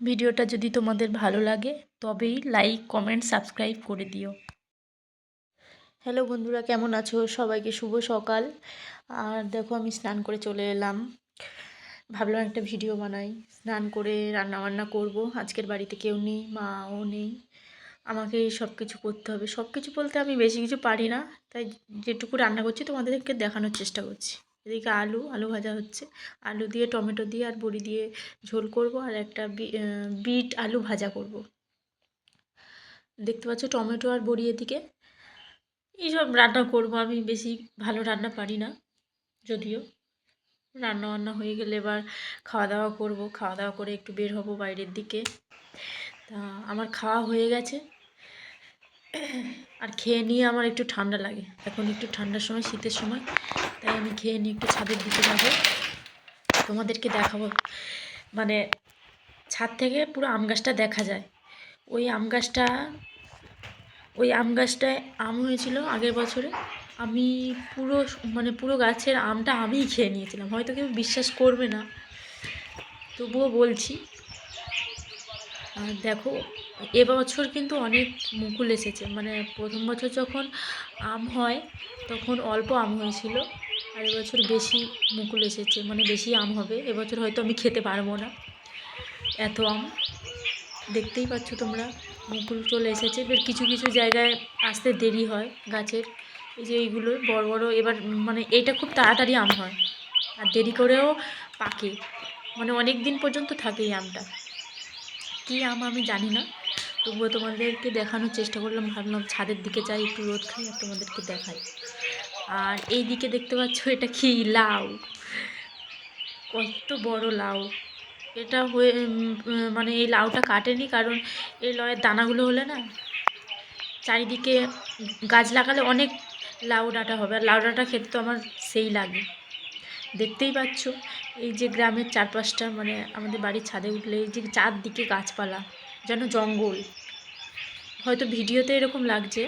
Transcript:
ভিডিওটা যদি তোমাদের ভালো লাগে তবেই লাইক কমেন্ট সাবস্ক্রাইব করে দিও। হ্যালো বন্ধুরা, কেমন আছো? সবাইকে শুভ সকাল। আর দেখো আমি স্নান করে চলে এলাম, ভাবলাম একটা ভিডিও বানাই। স্নান করে রান্নাবান্না করব। আজকের বাড়িতে কেউ নেই, মাও নেই, আমাকেই সব কিছু করতে হবে। সব কিছু বলতে আমি বেশি কিছু পারি না, তাই যেটুকু রান্না করছি তোমাদেরকে দেখানোর চেষ্টা করছি। এদিকে আলু ভাজা হচ্ছে, আলু দিয়ে টমেটো দিয়ে আর বড়ি দিয়ে ঝোল করব, আর একটা বিট আলু ভাজা করব। দেখতে পাচ্ছ টমেটো আর বড়ি। এদিকে এইসব রান্না করব। আমি বেশি ভালো রান্না পারি না, যদিও রান্না বান্না হয়ে গেলে এবার খাওয়া দাওয়া করব। খাওয়া দাওয়া করে একটু বের হব বাইরের দিকে। তা আমার খাওয়া হয়ে গেছে, আর খেয়ে নিয়ে আমার একটু ঠান্ডা লাগে। এখন একটু ঠান্ডার সময়, শীতের সময়, তাই আমি খেয়ে নিয়ে একটু ছাদের দিকে যাবো, তোমাদেরকে দেখাবো। মানে ছাদ থেকে পুরো আম গাছটা দেখা যায়। ওই আম গাছটা ওই আম গাছটায় আম হয়েছিল আগের বছরে। আমি পুরো গাছের আমটা আমিই খেয়ে নিয়েছিলাম। হয়তো কেউ বিশ্বাস করবে না, তবুও বলছি। আর দেখো এবছর কিন্তু অনেক মুকুল এসেছে। মানে প্রথম বছর যখন আম হয় তখন অল্প আম হয়েছিল, আর এবছর বেশি মুকুল এসেছে, মানে বেশি আম হবে। এবছর হয়তো আমি খেতে পারবো না, এত আম। দেখতেই পাচ্ছ তোমরা, মুকুল চলে এসেছে। এবার কিছু কিছু জায়গায় আসতে দেরি হয় গাছের। এই যে এইগুলো বড় বড়, এবার মানে এইটা খুব তাড়াতাড়ি আম হয়, আর দেরি করেও পাকে। মানে অনেক দিন পর্যন্ত থাকে এই আমটা। কী আম আমি জানি না, তবুও তোমাদেরকে দেখানোর চেষ্টা করলাম। ভাবলাম ছাদের দিকে যাই, একটু রোদ খাই আর তোমাদেরকে দেখাই। আর এই দিকে দেখতে পাচ্ছ, এটা কি লাউ, কত বড় লাউ। এটা হয়ে মানে এই লাউটা কাটেনি, কারণ এই লাউয়ের দানাগুলো হলে না চারিদিকে গাছ লাগালে অনেক লাউ ডাঁটা হবে, আর লাউ ডাঁটা খেতে তো আমার সেই লাগে। দেখতেই পাচ্ছ এই যে গ্রামের চারপাশটা, মানে আমাদের বাড়ির ছাদে উঠলে এই যে চারদিকে গাছপালা, যেন জঙ্গল। হয়তো ভিডিওতে এরকম লাগছে,